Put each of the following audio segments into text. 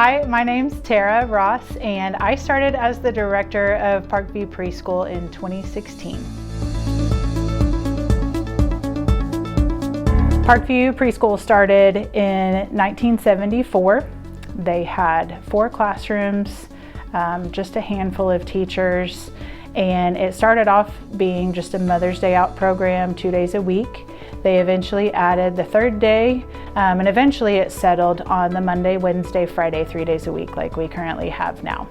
Hi, my name's Tara Ross, and I started as the director of Parkview Preschool in 2016. Parkview Preschool started in 1974. They had 4 classrooms, just a handful of teachers, and it started off being just a Mother's Day Out program 2 days a week. They eventually added the 3rd day, and eventually it settled on the Monday, Wednesday, Friday, 3 days a week like we currently have now.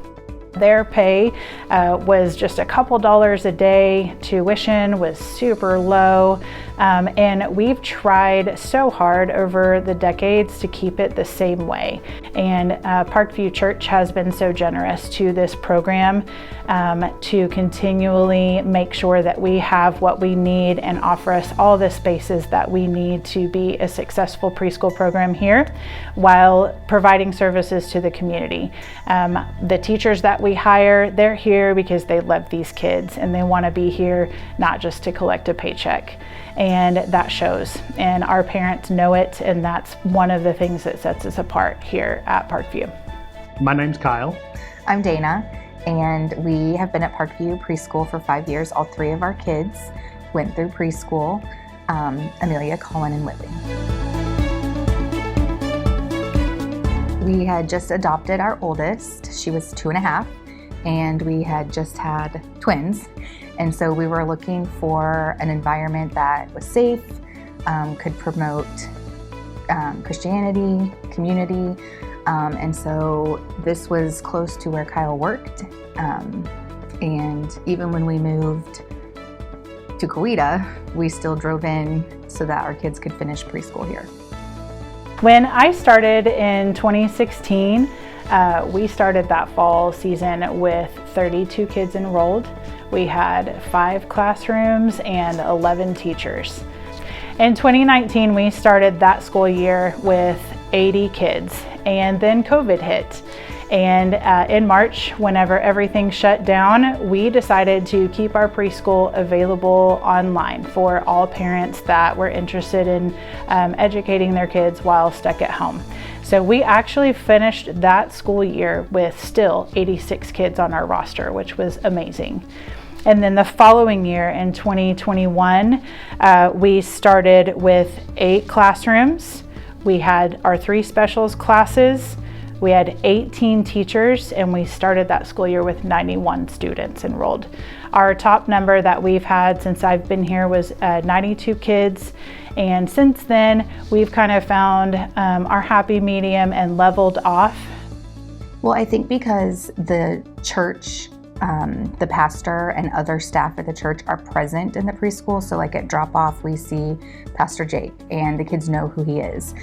Their pay was just a couple dollars a day. Tuition was super low, and we've tried so hard over the decades to keep it the same way. And Parkview Church has been so generous to this program to continually make sure that we have what we need and offer us all the spaces that we need to be a successful preschool program here while providing services to the community. The teachers that we hire, they're here because they love these kids and they want to be here not just to collect a paycheck. And that shows, and our parents know it, and that's one of the things that sets us apart here at Parkview. My name's Kyle. I'm Dana, and we have been at Parkview Preschool for 5 years. All 3 of our kids went through preschool, Amelia, Colin, and Whitley. We had just adopted our oldest. She was 2.5, and we had just had twins. And so we were looking for an environment that was safe, could promote Christianity, community. And so this was close to where Kyle worked. And even when we moved to Coweta, we still drove in so that our kids could finish preschool here. When I started in 2016, we started that fall season with 32 kids enrolled. We had 5 classrooms and 11 teachers. In 2019, we started that school year with 80 kids, and then COVID hit. And in March, whenever everything shut down, we decided to keep our preschool available online for all parents that were interested in educating their kids while stuck at home. So we actually finished that school year with still 86 kids on our roster, which was amazing. And then the following year in 2021, we started with 8 classrooms. We had our 3 specials classes. We had 18 teachers, and we started that school year with 91 students enrolled. Our top number that we've had since I've been here was 92 kids. And since then, we've kind of found our happy medium and leveled off. Well, I think because the church, the pastor and other staff at the church are present in the preschool. So like at drop off, we see Pastor Jake and the kids know who he is.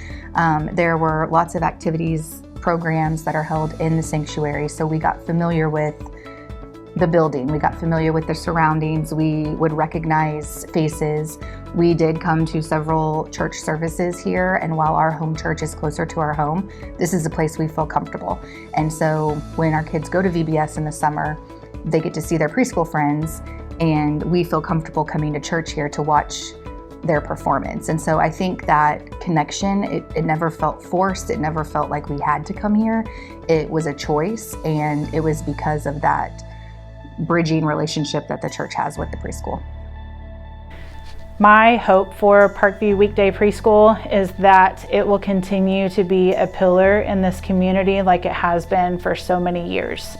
There were lots of activities, programs that are held in the sanctuary. So we got familiar with the building. We got familiar with the surroundings. We would recognize faces. We did come to several church services here, and while our home church is closer to our home, this is a place we feel comfortable. And so when our kids go to VBS in the summer, they get to see their preschool friends, and we feel comfortable coming to church here to watch their performance. And so I think that connection, it never felt forced. It never felt like we had to come here. It was a choice, and it was because of that bridging relationship that the church has with the preschool. My hope for Parkview Weekday Preschool is that it will continue to be a pillar in this community like it has been for so many years.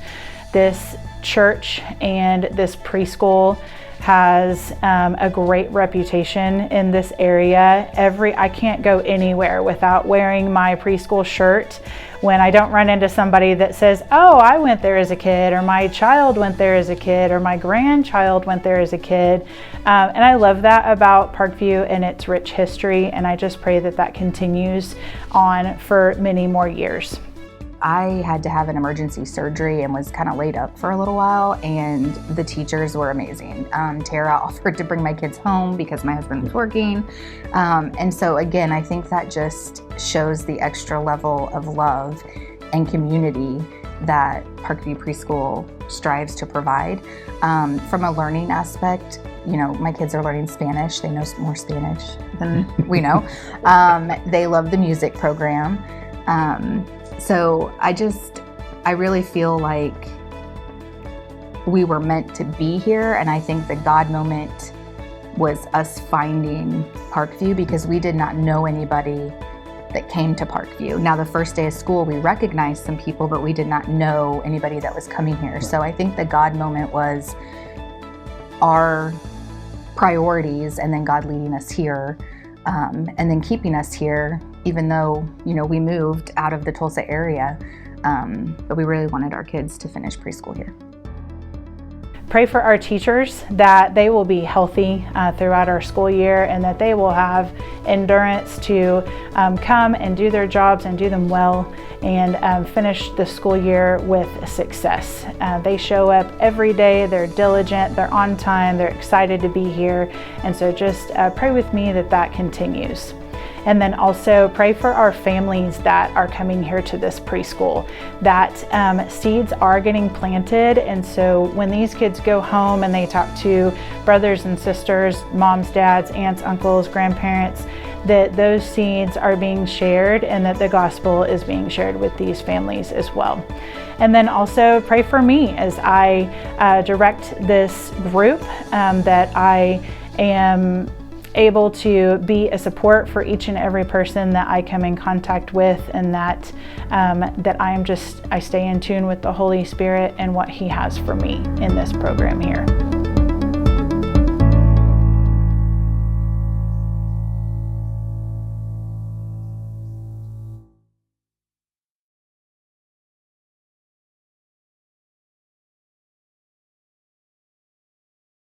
This church and this preschool has a great reputation in this area. I can't go anywhere without wearing my preschool shirt when I don't run into somebody that says, oh, I went there as a kid, or my child went there as a kid, or my grandchild went there as a kid. And I love that about Parkview and its rich history, and I just pray that that continues on for many more years. I had to have an emergency surgery and was kind of laid up for a little while, and the teachers were amazing. Tara offered to bring my kids home because my husband was working. And so again, I think that just shows the extra level of love and community that Parkview Preschool strives to provide. From a learning aspect, my kids are learning Spanish. They know more Spanish than we know. They love the music program. So I really feel like we were meant to be here, and I think the God moment was us finding Parkview, because we did not know anybody that came to Parkview. Now, the first day of school, we recognized some people, but we did not know anybody that was coming here. So I think the God moment was our priorities, and then God leading us here, and then keeping us here, even though, we moved out of the Tulsa area, but we really wanted our kids to finish preschool here. Pray for our teachers that they will be healthy throughout our school year, and that they will have endurance to come and do their jobs and do them well, and finish the school year with success. They show up every day, they're diligent, they're on time, they're excited to be here, and so just pray with me that continues. And then also pray for our families that are coming here to this preschool, that seeds are getting planted. And so when these kids go home and they talk to brothers and sisters, moms, dads, aunts, uncles, grandparents, that those seeds are being shared, and that the gospel is being shared with these families as well. And then also pray for me as I direct this group, that I am able to be a support for each and every person that I come in contact with, and that I stay in tune with the Holy Spirit and what He has for me in this program here.